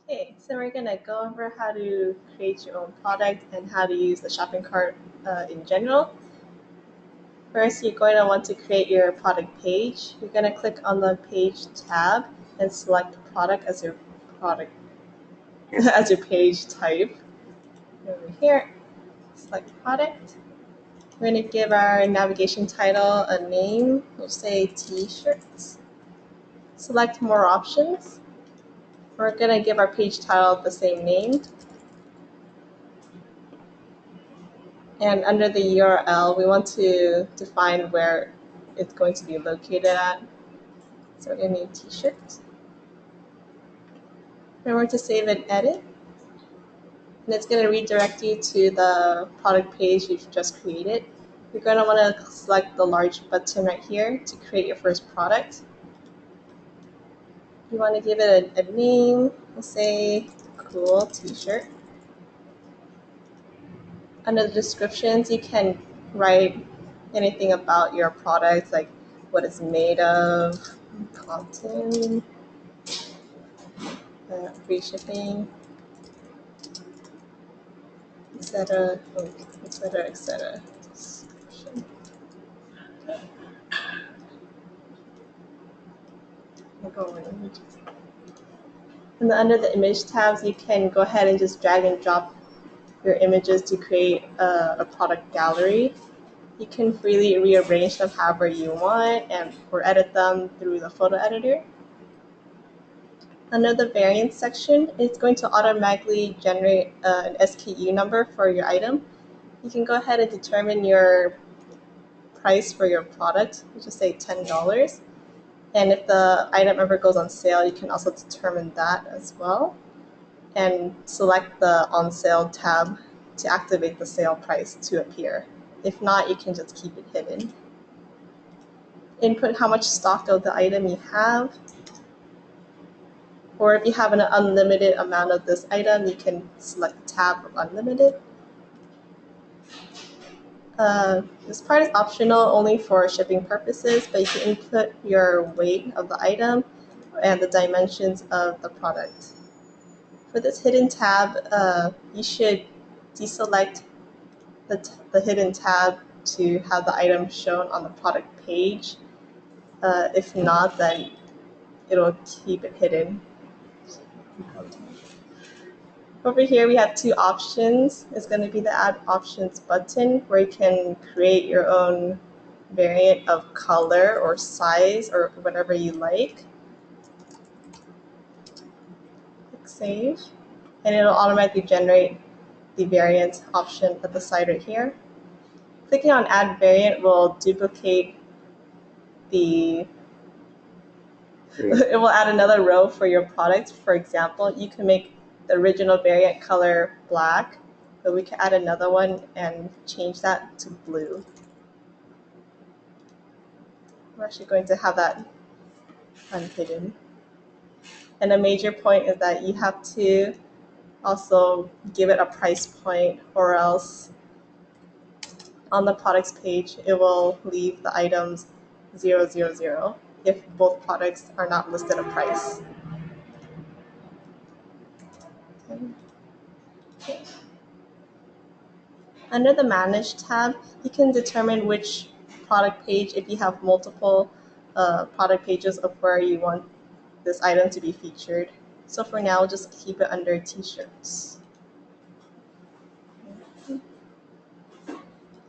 Okay, so we're gonna go over how to create your own product and how to use the shopping cart in general. First, you're going to want to create your product page. You're going to click on the page tab and select product as your product as your page type. Over here, select product. We're going to give our navigation title a name. We'll say t-shirts. Select more options. We're going to give our page title the same name. And under the URL, we want to define where it's going to be located at. So we're going to need t-shirts. Remember to save and edit. And it's going to redirect you to the product page you've just created. You're going to want to select the large button right here to create your first product. You want to give it a name. We'll say cool t-shirt. Under the descriptions, you can write anything about your product, like what it's made of, cotton, free shipping, etc., etc., etc. And then under the image tabs, you can go ahead and just drag and drop your images to create a product gallery. You can freely rearrange them however you want or edit them through the photo editor. Under the variants section, it's going to automatically generate an SKU number for your item. You can go ahead and determine your price for your product, which is say $10. And if the item ever goes on sale, you can also determine that as well. And select the on sale tab to activate the sale price to appear. If not, you can just keep it hidden. Input how much stock of the item you have. Or if you have an unlimited amount of this item, you can select the tab of unlimited. This part is optional only for shipping purposes, but you can input your weight of the item and the dimensions of the product. For this hidden tab, you should deselect the hidden tab to have the item shown on the product page. If not, then it'll keep it hidden. Over here, we have two options. It's going to be the Add Options button, where you can create your own variant of color or size or whatever you like. Click Save, and it'll automatically generate the variant option at the side right here. Clicking on Add Variant will duplicate it will add another row for your product. For example, you can make the original variant color black, but we can add another one and change that to blue. We're actually going to have that unhidden. And a major point is that you have to also give it a price point, or else on the products page, it will leave the items 000 if both products are not listed a price. Okay. Under the Manage tab, you can determine which product page, if you have multiple product pages of where you want this item to be featured. So for now, just keep it under t-shirts.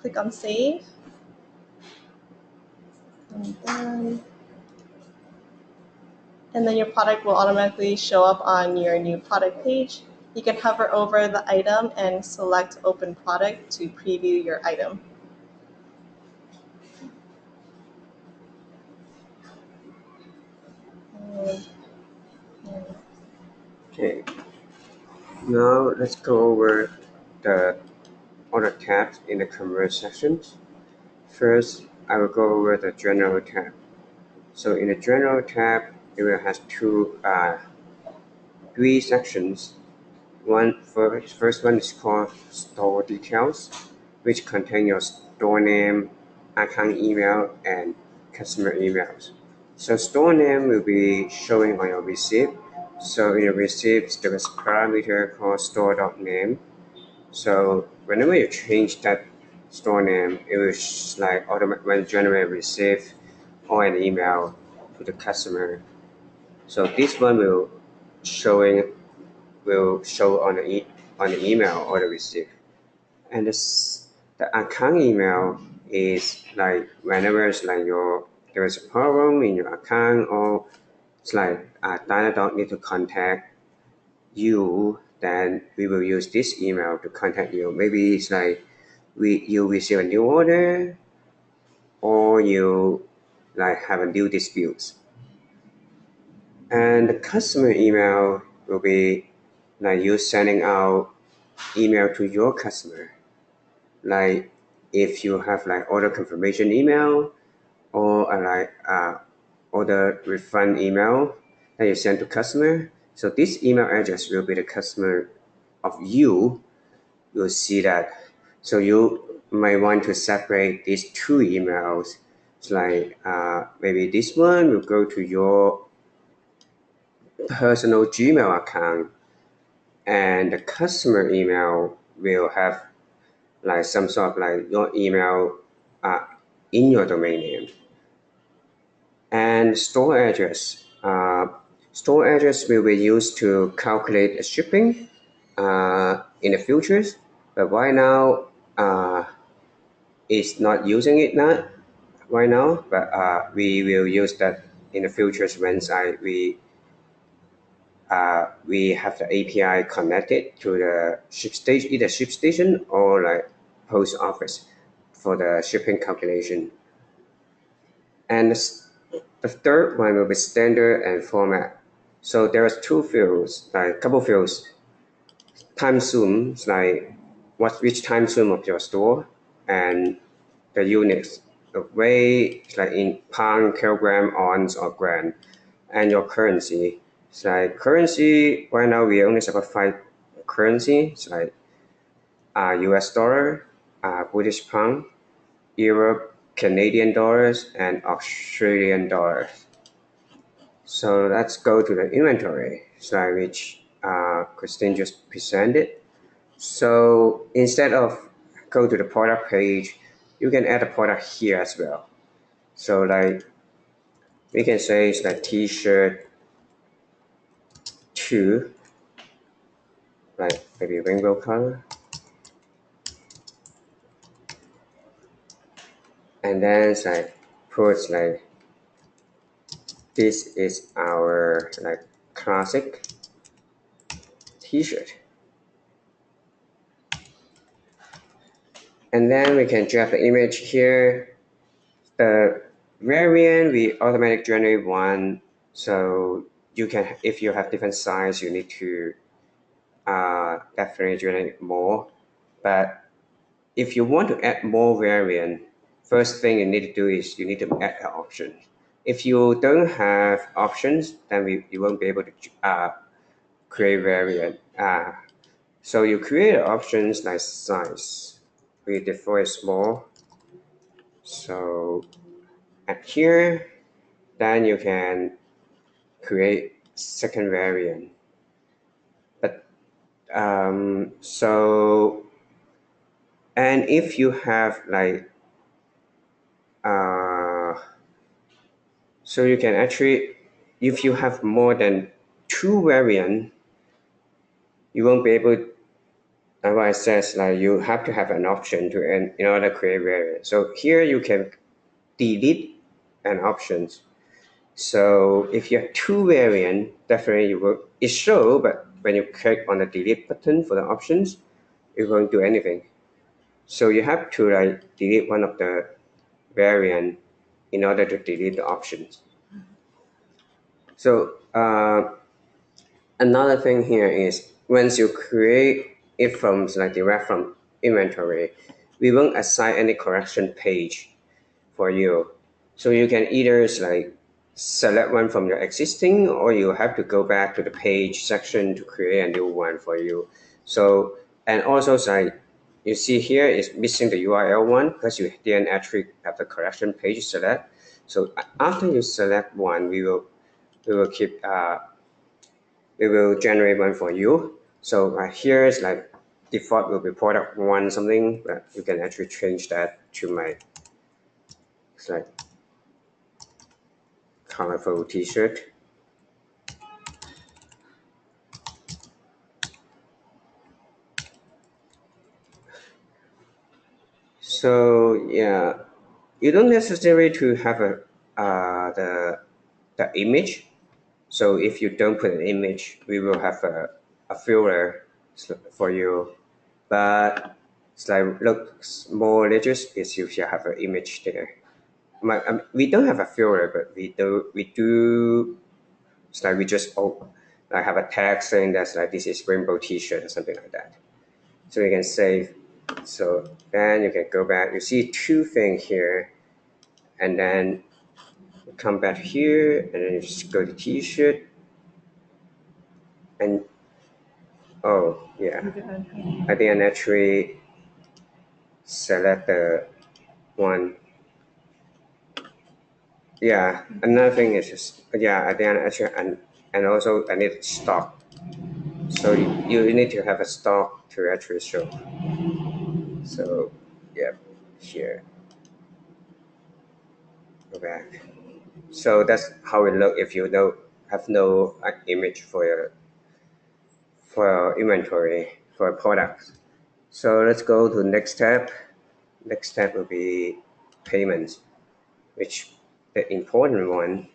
Click on Save. And then your product will automatically show up on your new product page. You can hover over the item and select Open Product to preview your item. Okay, now let's go over the other tabs in the commerce sections. First, I will go over the general tab. So in the general tab, it will have three sections. First one is called store details, which contain your store name, account email, and customer emails. So store name will be showing on your receipt. So in your receipt, there is a parameter called store.name. So whenever you change that store name, it will like automatically generate a receipt or an email to the customer. So this one will show on the email or the receipt. And the account email is like whenever it's like there is a problem in your account, or it's like Datadog need to contact you, then we will use this email to contact you. Maybe it's like you receive a new order, or you like have a new dispute. And the customer email will be like you sending out email to your customer. Like if you have like order confirmation email, or order refund email that you send to customer. So this email address will be the customer of you will see that. So you might want to separate these two emails. It's like maybe this one will go to your personal Gmail account, and the customer email will have like some sort of like your email in your domain name. And store address. Store address will be used to calculate the shipping in the futures, but right now it's not using it now. Right now, but we will use that in the futures when we have the API connected to the ship station, either ship station or like post office for the shipping calculation. And the third one will be standard and format. So there are two fields, like a couple fields. Time zone, like which time zone of your store, and the units, the weight, like in pound, kilogram, ounce, or gram, and your currency. It's like currency, right now we only support 5 currency. It's like US dollar, British pound, Euro, Canadian dollars, and Australian dollars. So let's go to the inventory slide, which Christine just presented. So instead of go to the product page, you can add a product here as well. So like we can say it's like t-shirt 2, like maybe rainbow color. And then it's like put like this is our like classic t-shirt. And then we can drag the image here. The variant, we automatically generate one. So you can, if you have different size, you need to definitely generate more. But if you want to add more variant, first thing you need to do is you need to add an option. If you don't have options, then you won't be able to create variant. So you create options like size. We default small. So at here, then you can create second variant. But so, and if you have like so you can actually, if you have more than 2 variant, you won't be able, as I says, like you have to have an option to in order to create variant. So here you can delete an options. So if you have 2 variant, definitely it show, but when you click on the delete button for the options, it won't do anything. So you have to like delete one of the variant in order to delete the options. So another thing here is once you create it from like direct from inventory, we won't assign any correction page for you. So you can either like select one from your existing, or you have to go back to the page section to create a new one for you. So, and also like you see here is missing the URL one because you didn't actually have the correction page select. So after you select one, we will keep we will generate one for you. So here is like default will be product one something, but you can actually change that to my like colorful t-shirt. So yeah, you don't necessarily to have a the image. So if you don't put an image, we will have a filter for you. But it's like looks more religious if you have an image there. We don't have a filter, but we do. It's like we just like have a tag saying that's like this is rainbow T-shirt or something like that. So you can save. So then you can go back. You see two things here, and then you come back here, and then you just go to T-shirt, and oh yeah, I think I actually select the one. Yeah, another thing is just yeah, I think I actually and also I need stock. So you need to have a stock to actually show. So yeah, here, go back. So that's how it look if you don't have no image for your inventory for a product. So let's go to the next step. Next step will be payments, which the important one.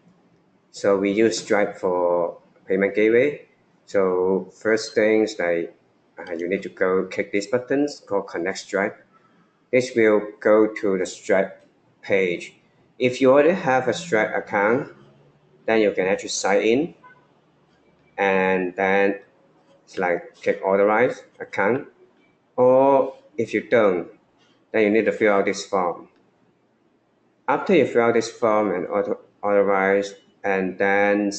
So we use Stripe for payment gateway. So first things like you need to go click these buttons called Connect Stripe. This will go to the Stripe page. If you already have a Stripe account, then you can actually sign in and then it's like click authorize account. Or if you don't, then you need to fill out this form. After you fill out this form and authorize, and then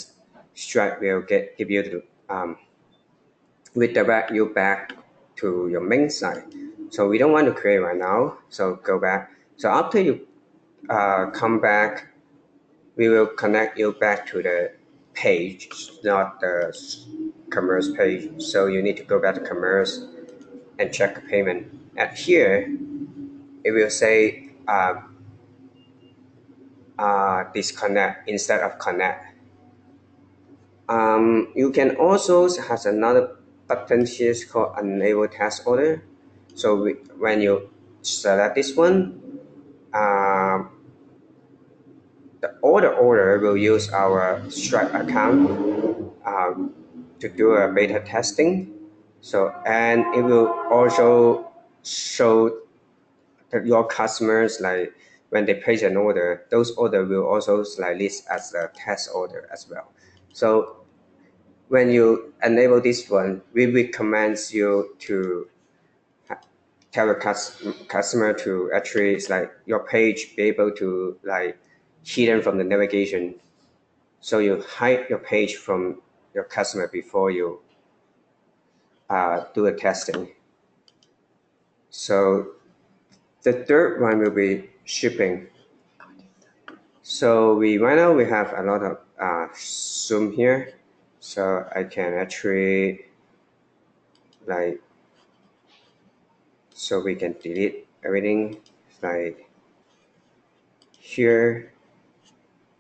Stripe will give you the redirect you back to your main site. So we don't want to create right now. So go back. So after you come back, we will connect you back to the page, not the commerce page. So you need to go back to commerce and check the payment. At here, it will say disconnect instead of connect. You can also have another button here called enable task order. So when you select this one, the order will use our Stripe account to do a beta testing. So and it will also show that your customers like when they place an order, those order will also like list as a test order as well. So when you enable this one, we recommend you to tell a customer to actually it's like your page be able to like hidden from the navigation. So you hide your page from your customer before you do the testing. So the third one will be shipping. So right now we have a lot of Zoom here. So I can actually like so we can delete everything like here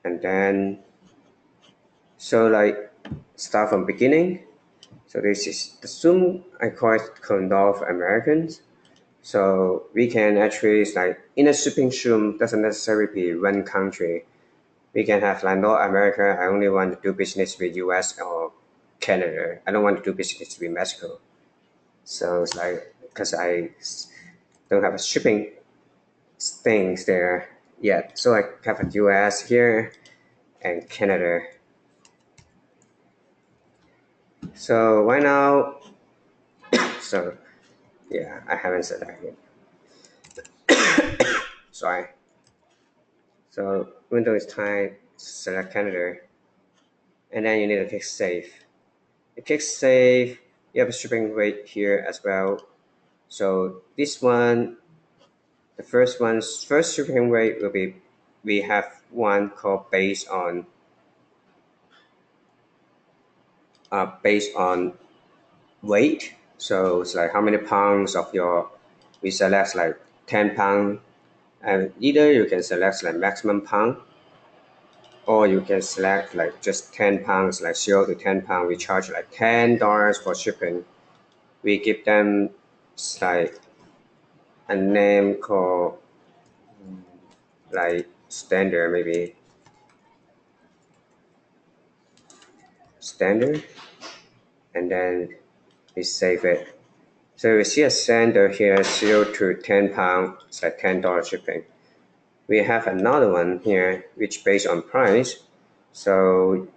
and then so like start from beginning. So this is the Zoom I call it North Americans. So we can actually like in a shipping Zoom doesn't necessarily be one country. We can have like North America. I only want to do business with US or Canada. I don't want to do business with Mexico. So it's like because I don't have a shipping things there yet. So I have a US here and Canada. So right now, so yeah, I haven't said that yet. Sorry. So Windows time, select Canada, and then you need to click save. You click save, you have a shipping rate here as well. So this one, the first shipping rate will be, we have one called based on weight. So it's like how many pounds of your, we select like 10 pounds, and either you can select like maximum pound, or you can select like just 10 pounds, like 0 to 10 pounds. We charge like $10 for shipping. We give them like a name called like standard, maybe standard, and then we save it. So we see a standard here, 0 to 10 pounds, it's like $10 shipping. We have another one here which based on price. So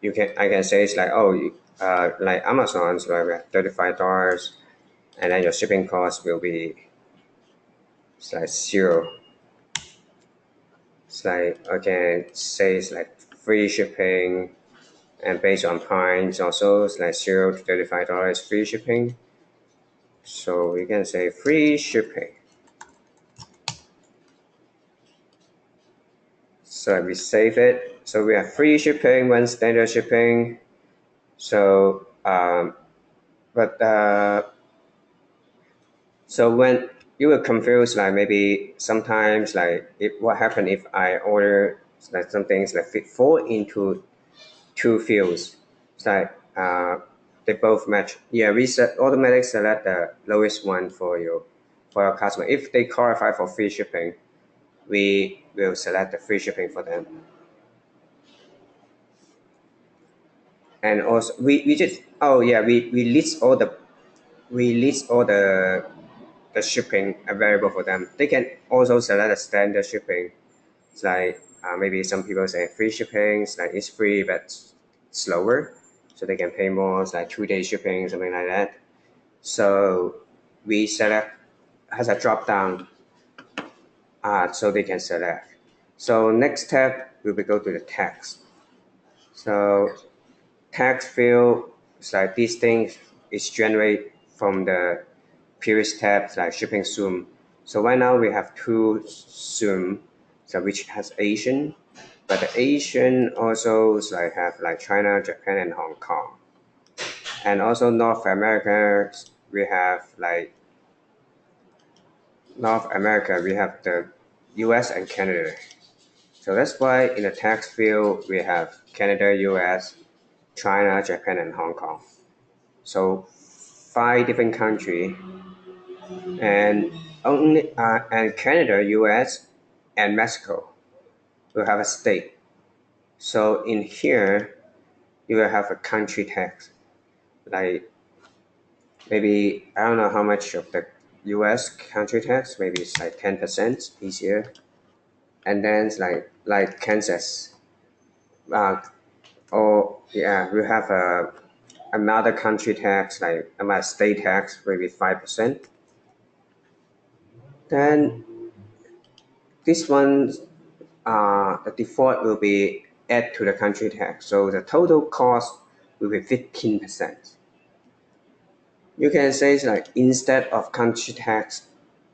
I can say it's like, like Amazon's like $35, and then your shipping cost will be, it's like 0. It's like, I can say it's like free shipping, and based on price also it's like 0 to $35 free shipping. So we can say free shipping. So we save it. So we have free shipping, one standard shipping. So so when you were confused, like maybe sometimes like what happened if I order like some things like fit fall into two fields. It's like they both match. Yeah, we automatically select the lowest one for your customer. If they qualify for free shipping, we will select the free shipping for them. And also we just we list all the shipping available for them. They can also select a standard shipping. It's like maybe some people say free shipping, it's like it's free but slower, so they can pay more. It's like 2 day shipping, something like that. So we select has a drop down, so they can select. So next step we will go to the text. So text field is like these things is generated from the previous tabs like shipping zoom. So right now we have two zoom, so which has Asian, but the Asian also is like have like China, Japan, and Hong Kong. And also North America, we have like North America, we have the US and Canada. So that's why in the text field we have Canada, US, China, Japan, and Hong Kong. So 5 different countries, and only and Canada, US, and Mexico will have a state. So in here, you will have a country tax. Like maybe I don't know how much of the US country tax. Maybe it's like 10% each year, and then it's like Kansas. Or yeah, we have another country tax like a state tax, maybe 5%. Then this one, the default will be add to the country tax. So the total cost will be 15%. You can say it's like instead of country tax,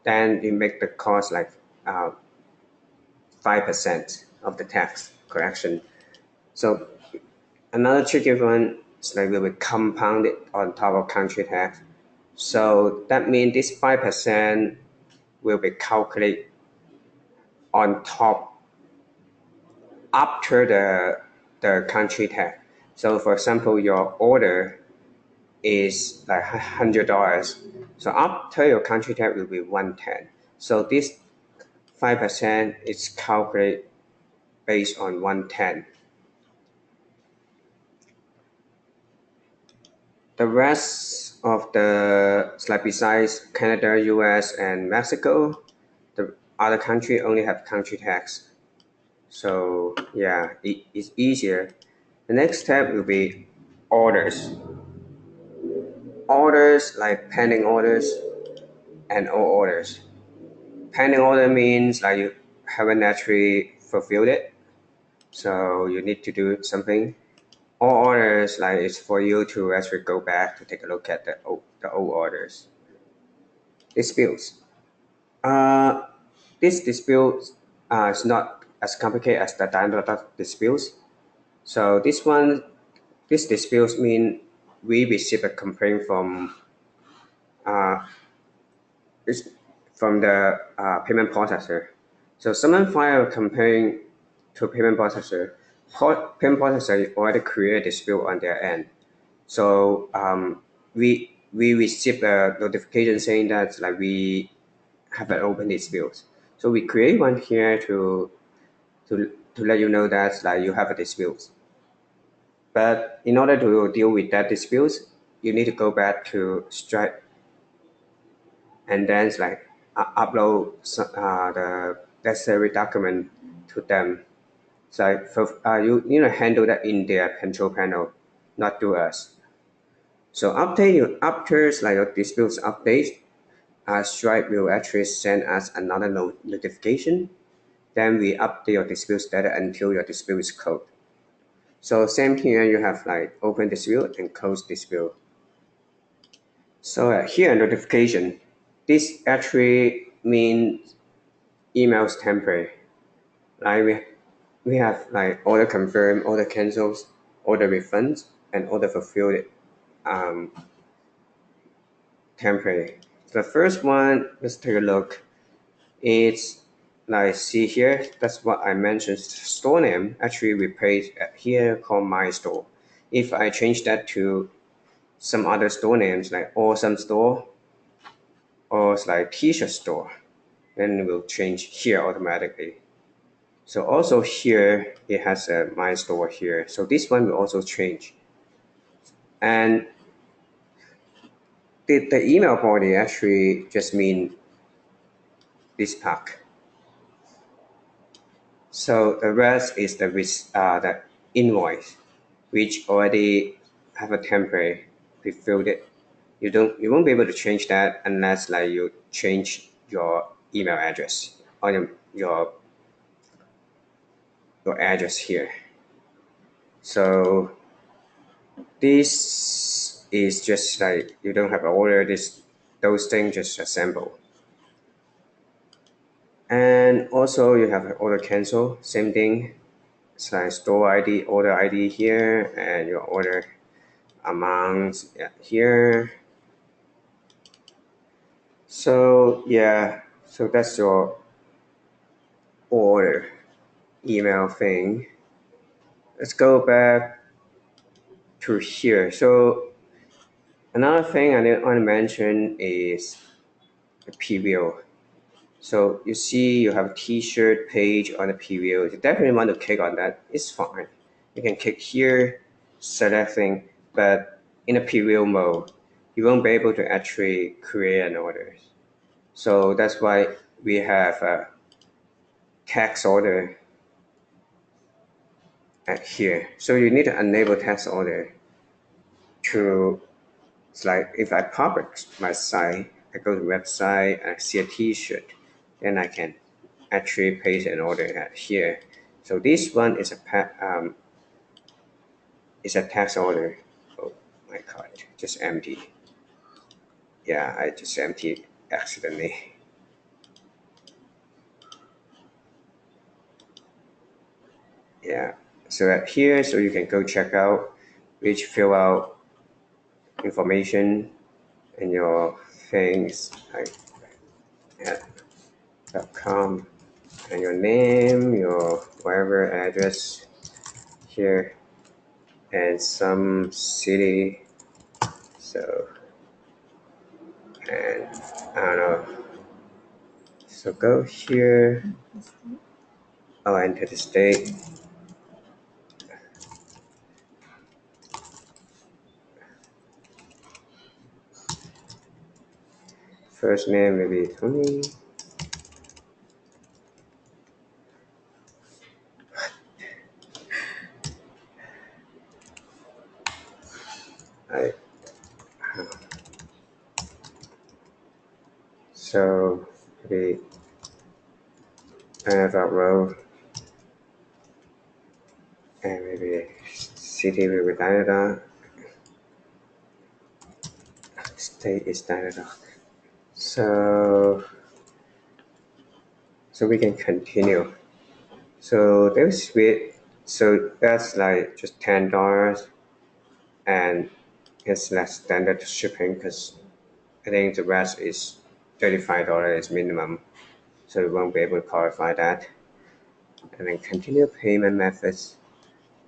then you make the cost like 5% of the tax correction. So another tricky one is like we will compound it on top of country tax. So that means this 5% will be calculated on top after the country tax. So for example, your order is like $100. So after your country tax will be 110. So this 5% is calculated based on 110. The rest of the, like besides Canada, US, and Mexico, the other country only have country tax. So yeah, it's easier. The next step will be orders. Orders like pending orders and all orders. Pending order means like you haven't actually fulfilled it, so you need to do something. All orders like it's for you to actually go back to take a look at the old orders. Disputes. Uh, this dispute is not as complicated as the Dynadash disputes. So this disputes mean we receive a complaint from the payment processor. So someone file a complaint to payment processor. Payment processor already create a dispute on their end. So we receive a notification saying that like we have an open dispute. So we create one here to let you know that like you have a dispute. But in order to deal with that dispute, you need to go back to Stripe and then like upload the necessary document to them. So you handle that in their control panel, not to us. So after like your disputes update, Stripe will actually send us another notification. Then we update your dispute status until your dispute is closed. So same here, you have like open dispute and close dispute. So here notification, this actually means emails template. Like we have like order confirm, order cancels, order refunds, and order fulfilled template. The first one, let's take a look. It's like see here, that's what I mentioned. Store name actually replaced here called my store. If I change that to some other store names like awesome store or it's like t-shirt store, then it will change here automatically. So also here it has a my store here. So this one will also change. And the email body actually just mean this pack. So the rest is the invoice, which already have a template pre-filled it. You won't be able to change that unless like you change your email address or your address here. So this is just like you don't have to order those things, just assemble. And also you have order cancel, same thing. It's like store ID, order ID here, and your order amount here. So yeah, so that's your order email thing. Let's go back to here. So another thing I want to mention is the preview. So you see you have a t-shirt page on the preview. You definitely want to click on that. It's fine. You can click here, selecting, but in a preview mode, you won't be able to actually create an order. So that's why we have a text order at here. So you need to enable text order to, it's like if I publish my site, I go to website and I see a t-shirt, then I can actually place an order at here. So this one is a text order. Oh my god, just empty. Yeah, I just emptied accidentally. Yeah, so at here, so you can go check out, which fill out information and your things like .com and your name, your whatever address here, and some city. So, and I don't know. So go here. I'll enter the state. First name maybe Tony. I, so maybe row and maybe city will be Canada. State is Canada. So we can continue. So they was sweet. So that's like just $10, and it's less standard shipping because I think the rest is $35 minimum. So we won't be able to qualify that. And then continue payment methods.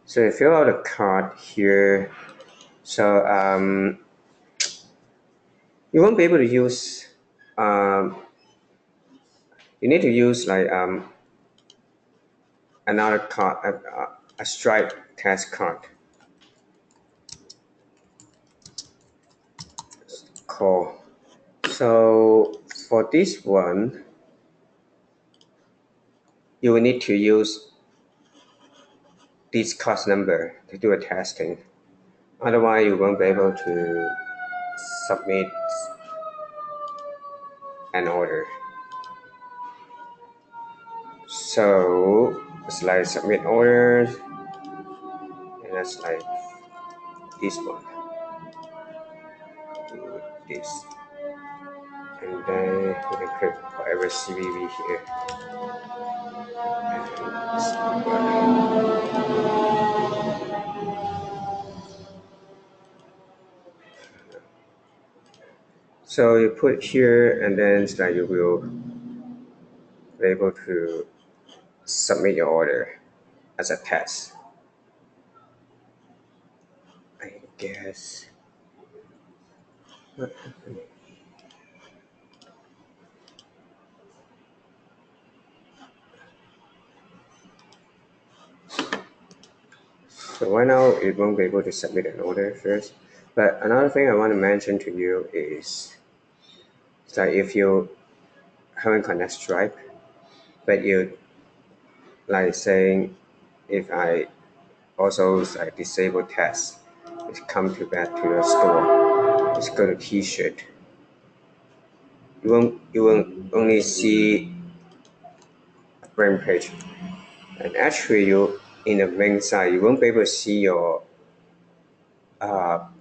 So you fill out a card here. So you won't be able to use. You need to use like another card, a Stripe test card. Cool. So for this one, you will need to use this cost number to do a testing. Otherwise, you won't be able to submit an order. So it's like submit orders, and that's like this one. Do this, and then you can put whatever CVV here. So you put here, and then it's like you will be able to submit your order as a test. I guess. What happened? So right now it won't be able to submit an order first. But another thing I want to mention to you is that if you haven't connected Stripe, but you like saying if I also like disable test, it's come to back to the store. Let's go to T-shirt. You won't only see a brand page, and actually you in the main site you won't be able to see your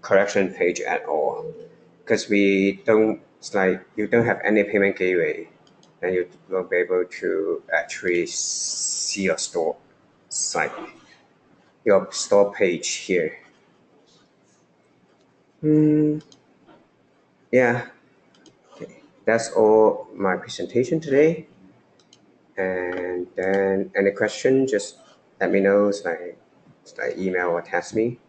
collection page at all, because we don't, it's like you don't have any payment gateway, and you won't be able to actually see your store site, your store page here. Yeah, okay. That's all my presentation today. And then any question, just let me know, it's like email or text me.